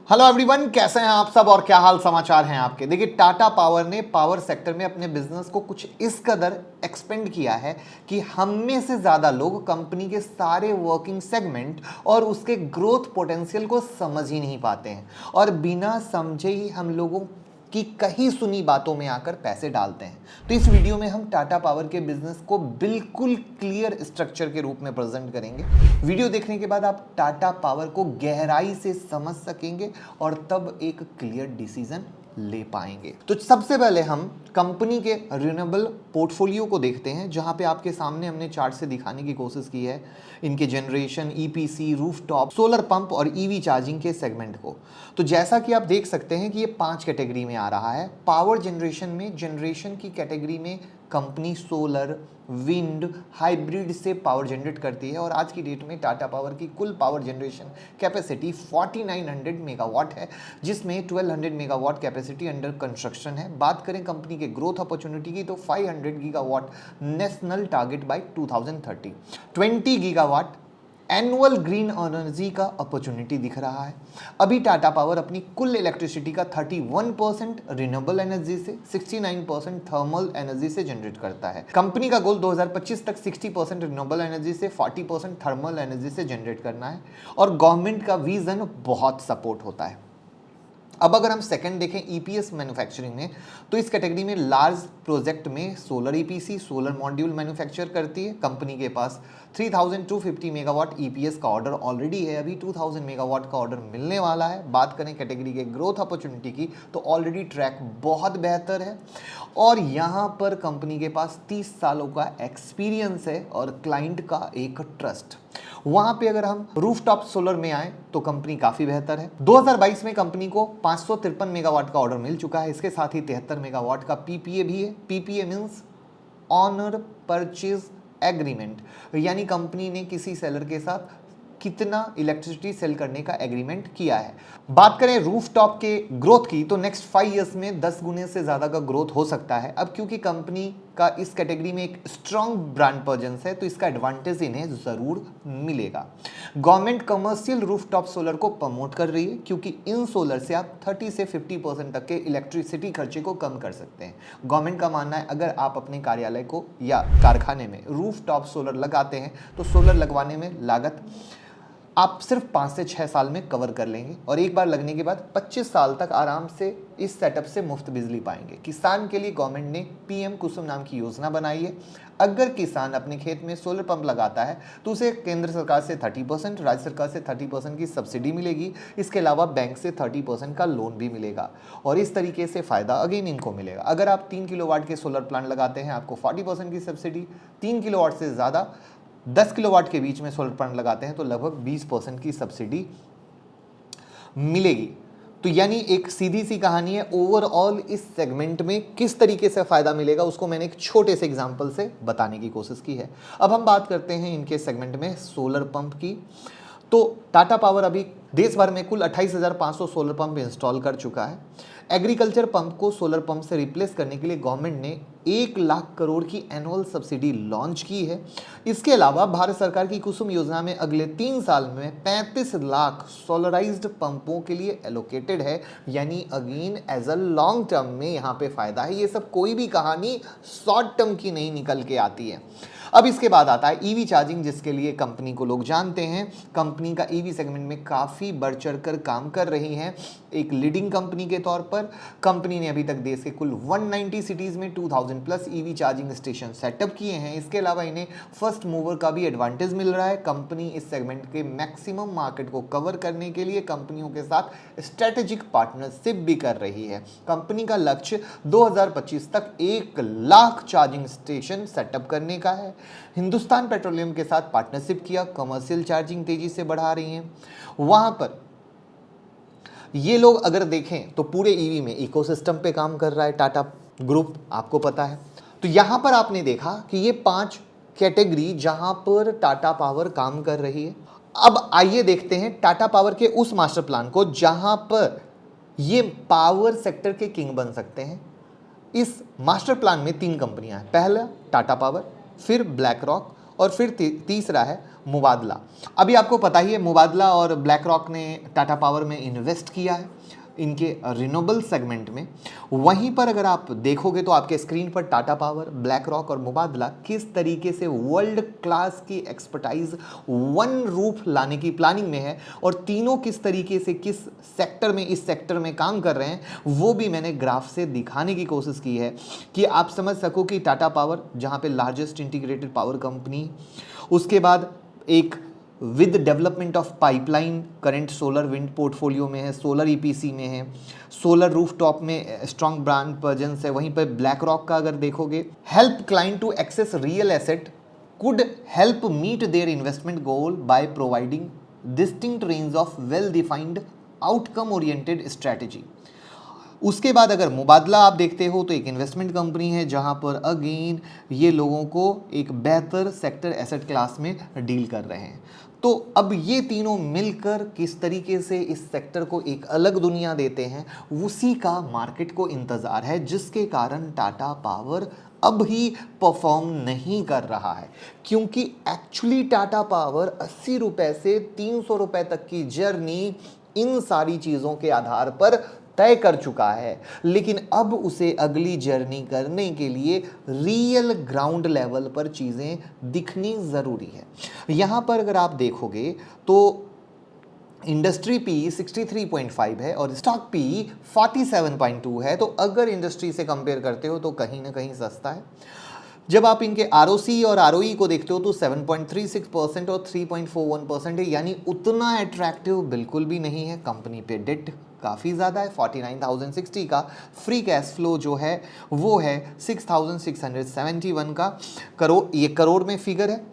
Hello everyone, कैसे हैं आप सब और क्या हाल समाचार हैं आपके। देखिए, टाटा पावर ने पावर सेक्टर में अपने बिजनेस को कुछ इस कदर एक्सपेंड किया है कि हम में से ज्यादा लोग कंपनी के सारे वर्किंग सेगमेंट और उसके ग्रोथ पोटेंशियल को समझ ही नहीं पाते हैं और बिना समझे ही हम लोगों की कहीं सुनी बातों में आकर पैसे डालते हैं। तो इस वीडियो में हम टाटा पावर के बिजनेस को बिल्कुल क्लियर स्ट्रक्चर के रूप में प्रेजेंट करेंगे। वीडियो देखने के बाद आप टाटा पावर को गहराई से समझ सकेंगे और तब एक क्लियर डिसीजन ले पाएंगे। तो सबसे पहले हम कंपनी के रिन्यूएबल पोर्टफोलियो को देखते हैं, जहां पे आपके सामने हमने चार्ट से दिखाने की कोशिश की है इनके generation, EPC, rooftop, solar pump और ईवी चार्जिंग के सेगमेंट को। तो जैसा कि आप देख सकते हैं कि ये 5 कैटेगरी में आ रहा है। पावर जनरेशन में, जनरेशन की कैटेगरी में कंपनी सोलर, विंड, हाइब्रिड से पावर जनरेट करती है और आज की डेट में टाटा पावर की कुल पावर जनरेशन कैपेसिटी 4900 मेगावाट है, जिसमें 1200 मेगावाट कैपेसिटी अंडर कंस्ट्रक्शन है। बात करें कंपनी के ग्रोथ अपॉर्चुनिटी की तो 500 gigawatt national target by 2030, 20 gigawatt annual green energy का अपॉर्चुनिटी दिख रहा है। अभी टाटा पावर अपनी कुल इलेक्ट्रिसिटी का 31% रिन्यूएबल एनर्जी से, 69% थर्मल एनर्जी से जनरेट करता है। कंपनी का गोल 2025 तक 60% रिन्यूएबल एनर्जी से, 40% थर्मल एनर्जी से जनरेट करना है और गवर्नमेंट का विजन बहुत सपोर्ट होता है। अब अगर हम सेकंड देखें ईपीएस मैन्युफैक्चरिंग में, तो इस कैटेगरी में लार्ज प्रोजेक्ट में solar EPC, solar module manufacture करती है। कंपनी के पास 3250 मेगावाट ईपीएस का ऑर्डर ऑलरेडी है, अभी 2000 मेगावाट का ऑर्डर मिलने वाला है। बात करें कैटेगरी के ग्रोथ अपॉर्चुनिटी की तो ऑलरेडी ट्रैक बहुत बेहतर है और यहाँ पर कंपनी के पास 30 सालों का एक्सपीरियंस है और क्लाइंट का एक ट्रस्ट। वहां पे अगर हम रूफटॉप सोलर में आए तो कंपनी काफी बेहतर है। 2022 में कंपनी को 553 मेगावाट का ऑर्डर मिल चुका है। इसके साथ ही 73 मेगावाट का पीपीए भी है। PPA means owner purchase agreement, यानी कंपनी ने किसी सेलर के साथ कितना इलेक्ट्रिसिटी सेल करने का एग्रीमेंट किया है। बात करें रूफटॉप के ग्रोथ की तो नेक्स्ट 5 इयर्स में 10 गुने से ज्यादा का ग्रोथ हो सकता है। अब क्योंकि कंपनी का इस कैटेगरी में एक स्ट्रॉन्ग ब्रांड प्रेजेंस है तो इसका एडवांटेज इन्हें जरूर मिलेगा। गवर्नमेंट कमर्शियल रूफटॉप सोलर को प्रमोट कर रही है क्योंकि इन सोलर से आप 30 से 50% तक के इलेक्ट्रिसिटी खर्चे को कम कर सकते हैं। गवर्नमेंट का मानना है अगर आप अपने कार्यालय को या कारखाने में रूफटॉप सोलर लगाते हैं तो सोलर लगवाने में लागत आप सिर्फ 5 से 6 साल में कवर कर लेंगे और एक बार लगने के बाद 25 साल तक आराम से इस सेटअप से मुफ्त बिजली पाएंगे। किसान के लिए गवर्नमेंट ने पीएम कुसुम नाम की योजना बनाई है। अगर किसान अपने खेत में सोलर पंप लगाता है तो उसे केंद्र सरकार से 30%, राज्य सरकार से 30% की सब्सिडी मिलेगी। इसके अलावा बैंक से 30% का लोन भी मिलेगा और इस तरीके से फायदा अगेन इनको मिलेगा। अगर आप 3 किलोवाट के सोलर प्लांट लगाते हैं आपको 40% की सब्सिडी, 3 किलोवाट से ज़्यादा 10 किलोवाट के बीच में सोलर प्लांट लगाते हैं तो लगभग 20% की सब्सिडी मिलेगी। तो यानी एक सीधी सी कहानी है। ओवरऑल इस सेगमेंट में किस तरीके से फायदा मिलेगा उसको मैंने एक छोटे से एग्जांपल से बताने की कोशिश की है। अब हम बात करते हैं इनके सेगमेंट में सोलर पंप की। तो टाटा पावर अभी देश भर में कुल 28,500 सोलर पंप इंस्टॉल कर चुका है। एग्रीकल्चर पंप को सोलर पंप से रिप्लेस करने के लिए गवर्नमेंट ने 1 लाख करोड़ की एनुअल सब्सिडी लॉन्च की है। इसके अलावा भारत सरकार की कुसुम योजना में अगले 3 साल में 35 लाख सोलराइज्ड पंपों के लिए एलोकेटेड है, यानी again as a long term में यहाँ पे फायदा है। ये सब कोई भी कहानी शॉर्ट टर्म की नहीं निकल के आती है। अब इसके बाद आता है ईवी चार्जिंग, जिसके लिए कंपनी को लोग जानते हैं। कंपनी का ईवी सेगमेंट में काफी बढ़ चढ़कर काम कर रही है। एक लीडिंग कंपनी के तौर पर कंपनी ने अभी तक देश के कुल 190 सिटीज में 2000 plus EV charging station setup किए हैं। इसके अलावा इन्हें फर्स्ट मूवर का भी एडवांटेज मिल रहा है। कंपनी इस सेगमेंट के मैक्सिमम मार्केट को कवर करने के लिए कंपनियों के साथ स्ट्रेटेजिक पार्टनरशिप भी कर रही है। कंपनी का लक्ष्य 2025 तक 1 लाख चार्जिंग स्टेशन सेटअप करने का है। हिंदुस्तान पेट्रोलियम के साथ पार्टनरशिप किया, कमर्शियल चार्जिंग तेजी से बढ़ा रही हैं। वहां पर ये लोग अगर देखें तो पूरे ईवी में इकोसिस्टम पे काम कर रहा है टाटा ग्रुप, आपको पता है। तो यहां पर आपने देखा कि ये 5 कैटेगरी जहां पर टाटा पावर काम कर रही है। अब आइए देखते हैं टाटा पावर के उस मास्टर प्लान को जहां पर ये पावर सेक्टर के किंग बन सकते हैं। इस मास्टर प्लान में 3 कंपनियां हैं। पहला टाटा पावर, फिर ब्लैक रॉक और फिर तीसरा है मुबादला। अभी आपको पता ही है मुबादला और ब्लैक रॉक ने टाटा पावर में इन्वेस्ट किया है इनके रिन्यूएबल सेगमेंट में। वहीं पर अगर आप देखोगे तो आपके स्क्रीन पर टाटा पावर, ब्लैक रॉक और मुबादला किस तरीके से वर्ल्ड क्लास की एक्सपर्टाइज वन रूफ लाने की प्लानिंग में है और तीनों किस तरीके से किस सेक्टर में इस सेक्टर में काम कर रहे हैं वो भी मैंने ग्राफ से दिखाने की कोशिश की है कि आप समझ सको कि टाटा पावर जहां पे लार्जेस्ट इंटीग्रेटेड पावर कंपनी, उसके बाद एक with development of pipeline current solar wind portfolio में है, सोलर ईपीसी में है, सोलर रूफटॉप में स्ट्रॉन्ग ब्रांड प्रेजेंस है। वहीं पर ब्लैक रॉक का अगर देखोगे, help client to access real asset, could help meet their investment goal by providing distinct range of well defined outcome oriented strategy. उसके बाद अगर मुबादला आप देखते हो तो एक इन्वेस्टमेंट कंपनी है जहां पर अगेन ये लोगों को एक बेहतर सेक्टर एसेट क्लास में डील कर रहे हैं। तो अब ये तीनों मिलकर किस तरीके से इस सेक्टर को एक अलग दुनिया देते हैं उसी का मार्केट को इंतजार है, जिसके कारण टाटा पावर अब ही परफॉर्म नहीं कर रहा है। क्योंकि एक्चुअली टाटा पावर 80 रुपए से 300 रुपए तक की जर्नी इन सारी चीजों के आधार पर तय कर चुका है, लेकिन अब उसे अगली जर्नी करने के लिए रियल ग्राउंड लेवल पर चीजें दिखनी जरूरी है। यहां पर अगर आप देखोगे तो इंडस्ट्री पी 63.5 है और स्टॉक पी 47.2 है, तो अगर इंडस्ट्री से कंपेयर करते हो तो कहीं ना कहीं सस्ता है। जब आप इनके आरओसी और आरओई को देखते हो तो 7.36% और 3.41% है, यानी उतना अट्रैक्टिव बिल्कुल भी नहीं है। कंपनी पे डेट काफ़ी ज़्यादा है, 49,060 का। फ्री कैश फ्लो जो है वो है 6,671 का करोड़, ये करोड़ में फिगर है।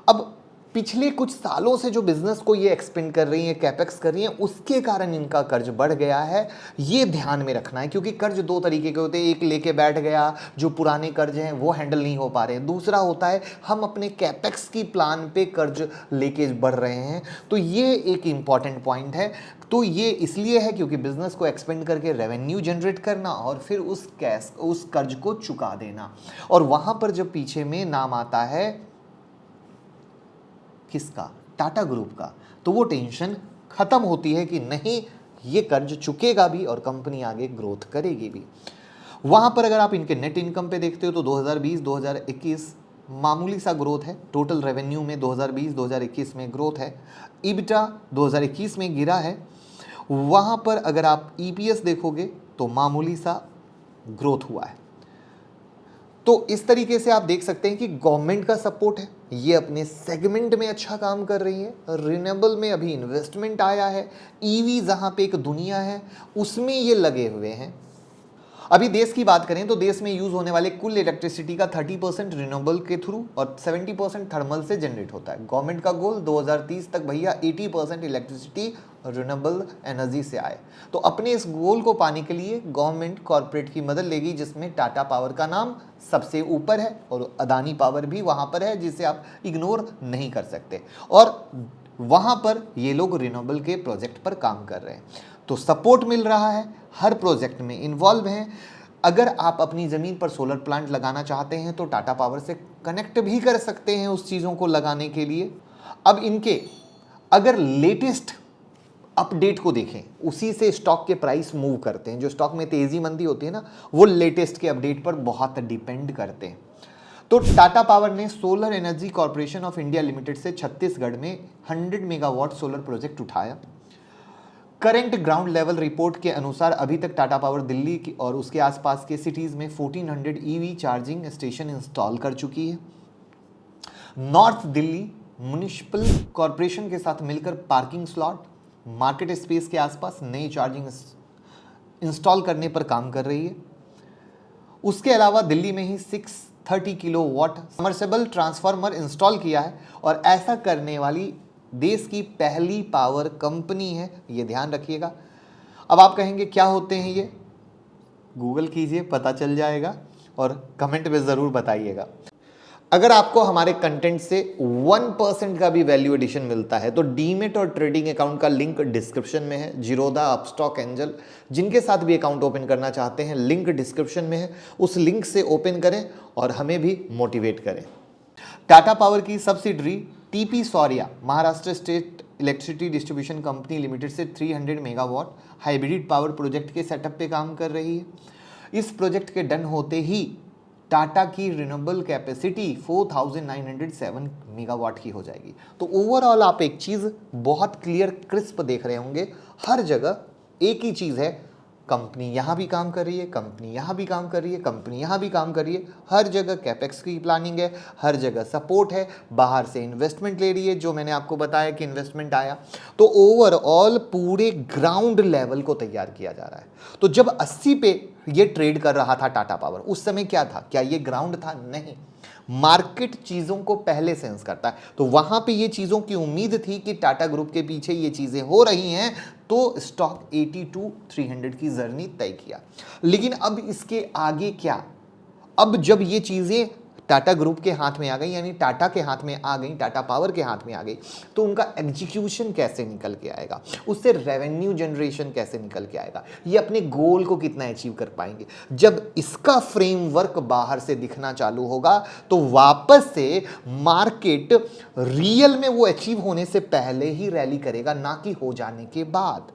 अब पिछले कुछ सालों से जो बिजनेस को ये एक्सपेंड कर रही है, कैपेक्स कर रही है, उसके कारण इनका कर्ज बढ़ गया है। ये ध्यान में रखना है, क्योंकि कर्ज दो तरीके के होते हैं। एक लेके बैठ गया, जो पुराने कर्ज हैं वो हैंडल नहीं हो पा रहे हैं। दूसरा होता है हम अपने कैपेक्स की प्लान पे कर्ज लेके बढ़ रहे हैं। तो ये एक इंपॉर्टेंट पॉइंट है। तो ये इसलिए है क्योंकि बिजनेस को एक्सपेंड करके रेवेन्यू जनरेट करना और फिर उस कर्ज को चुका देना। और वहां पर जब पीछे में नाम आता है किसका, टाटा ग्रुप का, तो वो टेंशन खत्म होती है कि नहीं ये कर्ज चुकेगा भी और कंपनी आगे ग्रोथ करेगी भी। वहां पर अगर आप इनके नेट इनकम पे देखते हो तो 2020-2021 मामूली सा ग्रोथ है। टोटल रेवेन्यू में 2020-2021 में ग्रोथ है। इबिटा 2021 में गिरा है। वहां पर अगर आप ईपीएस देखोगे तो मामूली सा ग्रोथ हुआ है। तो इस तरीके से आप देख सकते हैं कि गवर्नमेंट का सपोर्ट है, ये अपने सेगमेंट में अच्छा काम कर रही है। रिन्यूएबल में अभी इन्वेस्टमेंट आया है। ईवी जहां पे एक दुनिया है उसमें ये लगे हुए हैं। अभी देश की बात करें तो देश में यूज होने वाले कुल इलेक्ट्रिसिटी का 30% रिन्यूएबल के थ्रू और 70% थर्मल से जनरेट होता है। गवर्नमेंट का गोल 2030 तक भैया 80% इलेक्ट्रिसिटी रिन्यूएबल एनर्जी से आए। तो अपने इस गोल को पाने के लिए गवर्नमेंट कॉर्पोरेट की मदद लेगी, जिसमें टाटा पावर का नाम सबसे ऊपर है और अदानी पावर भी वहां पर है, जिसे आप इग्नोर नहीं कर सकते। और वहां पर ये लोग रिन्यूएबल के प्रोजेक्ट पर काम कर रहे हैं, तो सपोर्ट मिल रहा है, हर प्रोजेक्ट में इन्वॉल्व हैं। अगर आप अपनी ज़मीन पर सोलर प्लांट लगाना चाहते हैं तो टाटा पावर से कनेक्ट भी कर सकते हैं उस चीज़ों को लगाने के लिए। अब इनके अगर लेटेस्ट अपडेट को देखें, उसी से स्टॉक के प्राइस मूव करते हैं। जो स्टॉक में तेज़ी मंदी होती है ना, वो लेटेस्ट के अपडेट पर बहुत डिपेंड करते हैं। तो टाटा पावर ने solar energy corporation of India limited से छत्तीसगढ़ में 100 मेगावाट सोलर प्रोजेक्ट उठाया। करंट ग्राउंड लेवल रिपोर्ट के अनुसार अभी तक टाटा पावर दिल्ली की और उसके आसपास के सिटीज में 1400 ईवी चार्जिंग स्टेशन इंस्टॉल कर चुकी है। नॉर्थ दिल्ली म्युनिसिपल कॉर्पोरेशन के साथ मिलकर पार्किंग स्लॉट, मार्केट स्पेस के आसपास नई चार्जिंग इंस्टॉल करने पर काम कर रही है। उसके अलावा दिल्ली में ही 630 किलोवाट सबमर्सिबल ट्रांसफार्मर इंस्टॉल किया है और ऐसा करने वाली देश की पहली पावर कंपनी है, ये ध्यान रखिएगा। अब आप कहेंगे क्या होते हैं ये, गूगल कीजिए, पता चल जाएगा और कमेंट में ज़रूर बताइएगा। अगर आपको हमारे कंटेंट से 1% का भी वैल्यू एडिशन मिलता है तो डीमेट और ट्रेडिंग अकाउंट का लिंक डिस्क्रिप्शन में है। जीरोधा, अपस्टॉक, एंजल, जिनके साथ भी अकाउंट ओपन करना चाहते हैं, लिंक डिस्क्रिप्शन में है। उस लिंक से ओपन करें और हमें भी मोटिवेट करें। टाटा पावर की subsidiary TP Shaurya Maharashtra state electricity distribution company limited से 300 मेगावाट हाइब्रिड पावर प्रोजेक्ट के सेटअप पे काम कर रही है। इस प्रोजेक्ट के डन होते ही टाटा की रिन्यूएबल कैपेसिटी 4907 मेगावाट की हो जाएगी। तो ओवरऑल आप एक चीज बहुत क्लियर क्रिस्प देख रहे होंगे, हर जगह एक ही चीज है, कंपनी यहां भी काम कर रही है, कंपनी यहां भी काम कर रही है, कंपनी यहां भी काम कर रही है, हर जगह कैपेक्स की प्लानिंग है, हर जगह सपोर्ट है, बाहर से इन्वेस्टमेंट ले रही है, जो मैंने आपको बताया कि इन्वेस्टमेंट आया। तो ओवरऑल पूरे ग्राउंड लेवल को तैयार किया जा रहा है। तो जब 80 पे ये ट्रेड कर रहा था टाटा पावर, उस समय क्या था? क्या ये ग्राउंड था? नहीं, मार्केट चीजों को पहले सेंस करता है। तो वहां पे ये चीजों की उम्मीद थी कि टाटा ग्रुप के पीछे ये चीजें हो रही हैं, तो स्टॉक 82 300 की जर्नी तय किया। लेकिन अब इसके आगे क्या? अब जब ये चीजें टाटा ग्रुप के हाथ में आ गई, यानी टाटा के हाथ में आ गई, टाटा पावर के हाथ में आ गई, तो उनका एग्जीक्यूशन कैसे निकल के आएगा, उससे रेवेन्यू जनरेशन कैसे निकल के आएगा, ये अपने गोल को कितना अचीव कर पाएंगे। जब इसका फ्रेमवर्क बाहर से दिखना चालू होगा, तो वापस से मार्केट रियल में वो अचीव होने से पहले ही रैली करेगा, ना कि हो जाने के बाद।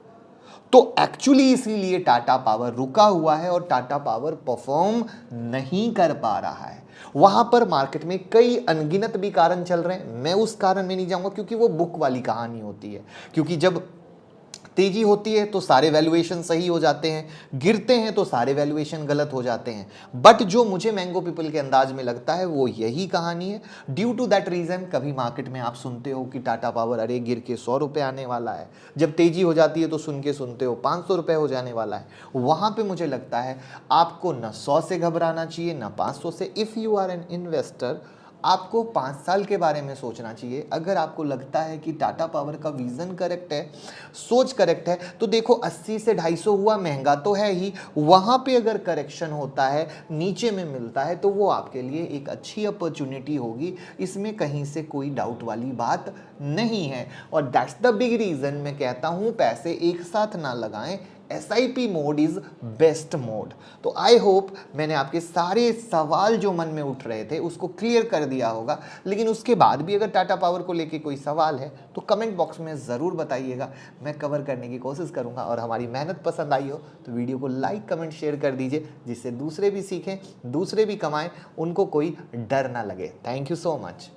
तो एक्चुअली इसीलिए टाटा पावर रुका हुआ है और टाटा पावर परफॉर्म नहीं कर पा रहा है। वहां पर मार्केट में कई अनगिनत भी कारण चल रहे हैं, मैं उस कारण में नहीं जाऊंगा क्योंकि वो बुक वाली कहानी होती है। क्योंकि जब तेजी होती है तो सारे वैल्यूएशन सही हो जाते हैं, गिरते हैं तो सारे वैल्यूएशन गलत हो जाते हैं। बट जो मुझे मैंगो पीपल के अंदाज में लगता है वो यही कहानी है। ड्यू टू दैट रीजन कभी मार्केट में आप सुनते हो कि टाटा पावर अरे गिर के 100 रुपये आने वाला है, जब तेजी हो जाती है तो सुनते हो 500 रुपये हो जाने वाला है। वहां पे मुझे लगता है आपको न 100 से घबराना चाहिए न 500 से। If you are an investor, आपको 5 साल के बारे में सोचना चाहिए। अगर आपको लगता है कि टाटा पावर का विजन करेक्ट है, सोच करेक्ट है, तो देखो 80 से 250 हुआ, महंगा तो है ही, वहां पे अगर करेक्शन होता है, नीचे में मिलता है, तो वो आपके लिए एक अच्छी अपॉर्चुनिटी होगी। इसमें कहीं से कोई डाउट वाली बात नहीं है। और दैट्स द बिग रीजन मैं कहता हूं पैसे एक साथ ना लगाएं, SIP mode is best mode. तो आई होप मैंने आपके सारे सवाल जो मन में उठ रहे थे उसको क्लियर कर दिया होगा। लेकिन उसके बाद भी अगर टाटा पावर को लेके कोई सवाल है तो कमेंट बॉक्स में ज़रूर बताइएगा, मैं कवर करने की कोशिश करूंगा। और हमारी मेहनत पसंद आई हो तो वीडियो को लाइक कमेंट शेयर कर दीजिए, जिससे दूसरे भी सीखें, दूसरे भी कमाएं, उनको कोई डर ना लगे। Thank you so much.